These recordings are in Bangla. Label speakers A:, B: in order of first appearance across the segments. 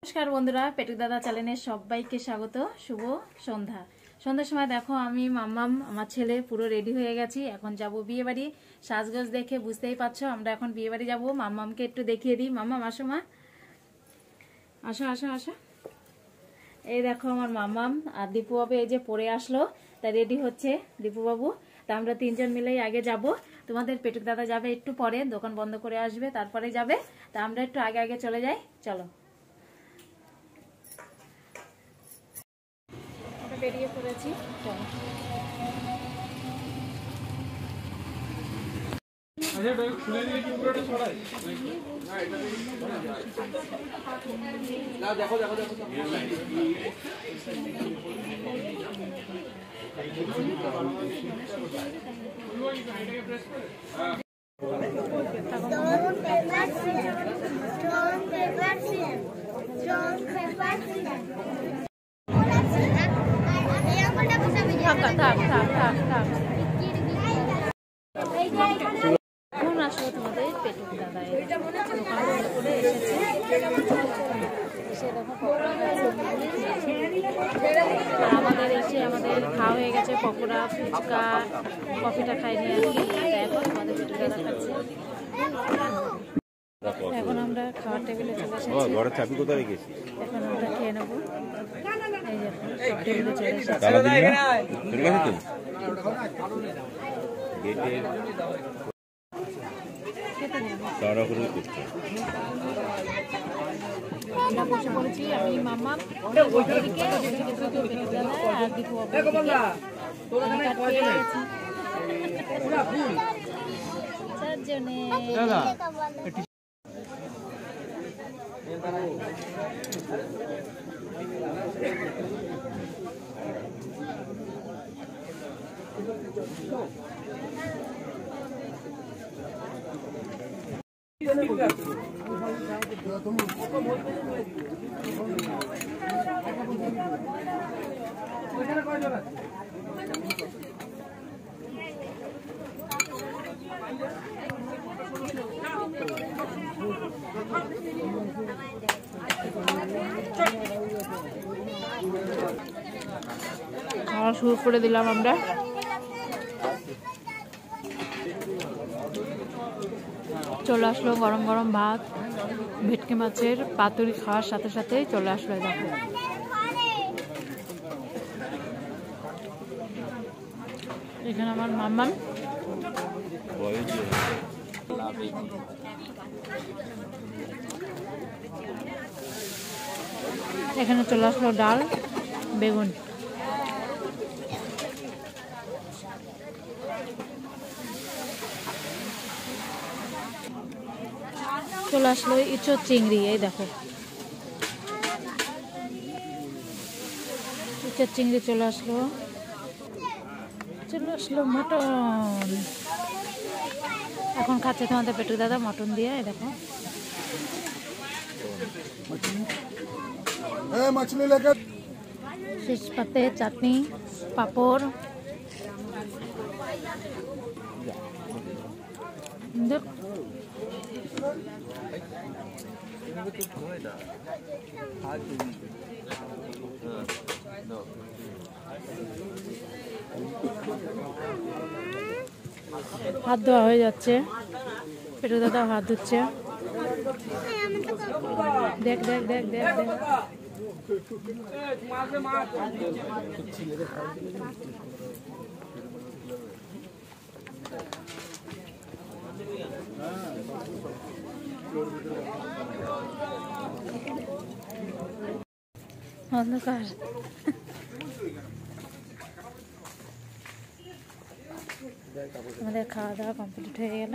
A: নমস্কার বন্ধুরা, পেটুক দাদা চ্যানেলে সবাইকে স্বাগত। শুভ সন্ধ্যা। সন্ধ্যার সময় দেখো আমি মাম্মাম আমার ছেলে পুরো রেডি হয়ে গেছি। এখন যাব বিয়ে বাড়ি। সাজগোজ দেখে বুঝতেই পারছো আমরা এখন বিয়ে বাড়ি যাবো। মাম্মামকে একটু দেখিয়ে দিই। মাম্মাম আসো, মা আসো আসো আসো। এই দেখো আমার মাম্মাম আর দীপু বাবু এই যে পরে আসলো, তা রেডি হচ্ছে দীপু বাবু। তা আমরা তিনজন মিলেই আগে যাব। তোমাদের পেটুক দাদা যাবে একটু পরে, দোকান বন্ধ করে আসবে, তারপরে যাবে। তা আমরা একটু আগে আগে চলে যাই, চলো। বেরিয়ে পড়েছি, চলো।
B: দেখো দেখো দেখো
A: এখন আসলো তোমাদের পেটুক দাদা করে এসেছে। আমাদের এসে আমাদের খাওয়া হয়ে গেছে, পকোড়া ফুচকা কফিটা খাইনি আর কি। এখন আমাদের পেটুক দাদা খাচ্ছে। এখন আমরা খাওয়ার টেবিলে চলে এসেছি।
C: ঘরের চাবি কোথায় রেখেছি?
A: এখন আমরা খেয়ে নেবো। এই যে টেবিলে চলে এসেছি। আমরা বসে পড়েছি, আমি মামা আর দীপু চারজনে। খাওয়া শুরু করে দিলাম আমরা। চলে আসলো গরম গরম ভাত, ভেটকি মাছের পাতুরি খাওয়ার সাথে সাথে চলে আসলো। দেখো এখানে আমার মাম্মাম, এখানে চলে আসলো ডাল বেগুন। চলে আসলো ইঁচড় চিংড়ি। এই দেখো ইঁচড় চিংড়ি চলে আসলো। চলে আসলো মটন। এখন খাচ্ছে তোমাদের পেটুক দাদা মটন দিয়ে। এই দেখো শেষ পাতে চাটনি পাঁপড়। হাত ধোয়া হয়ে যাচ্ছে, পেটুক দাদা হাত ধুচ্ছে। দেখ দেখ দেখ দেখ দেখ। অন্ধকার। আমাদের খাওয়া দাওয়া কমপ্লিট হয়ে গেল।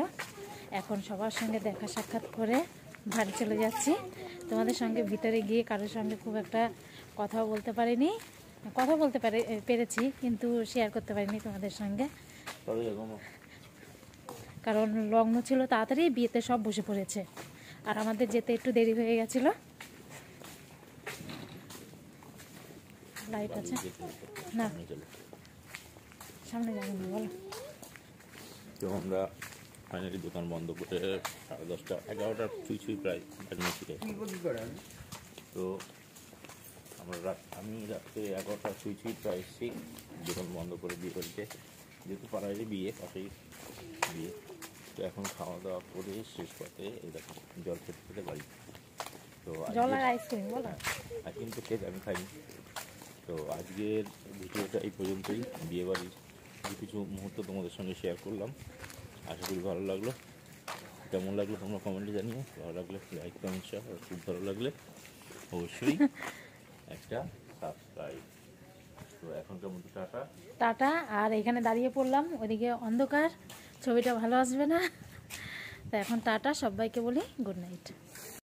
A: এখন সবার সঙ্গে দেখা সাক্ষাৎ করে বাড়ি চলে যাচ্ছি। তোমাদের সঙ্গে ভিতরে গিয়ে কারোর সঙ্গে খুব একটা কথাও বলতে পারিনি। কথা বলতে পেরেছি কিন্তু শেয়ার করতে পারিনি তোমাদের সঙ্গে, কারণ লগ্ন ছিল তাড়াতাড়ি, বিয়েতে সব বসে পড়েছে আর আমাদের যেতে একটু দেরি হয়ে গেছিল। লাইট আছে না, সামনে যাবেন না বলো।
C: তো আমরা ফাইনালি দোকান বন্ধ করে 10:30 11টা ছুঁই প্রায় তো আমি রাত্রে 11টা শুয়েছি, প্রায় এসেছি দোকান বন্ধ করে বিয়ে বাড়িতে, যেহেতু পাড়ায় বিয়ে, পাশেই বিয়ে। তো এখন খাওয়া দাওয়া করে শেষ পথে এরকম জল খেতে খেতে বাড়ি। তো
A: জল আর আইসক্রিম বলো।
C: আইসক্রিম তো খেতে আমি খাইনি। তো আজকের ভিডিওটা এই পর্যন্তই, বিয়েবাড়ির কিছু মুহূর্ত তোমাদের সঙ্গে শেয়ার করলাম। আশা করি ভালো লাগলো। কেমন লাগলো তোমরা কমেন্টে জানিও। ভালো লাগলে লাইক কমেন্ট শেয়ার, আর খুব ভালো লাগলে অবশ্যই একটা সাবস্ক্রাইব। তো এখনকার মতো টাটা।
A: টাটা। আর এখানে দাঁড়িয়ে পড়লাম, ওইদিকে অন্ধকার, ছবিটা ভালো আসবে না। তো এখন টাটা, সবাইকে বলি গুড নাইট।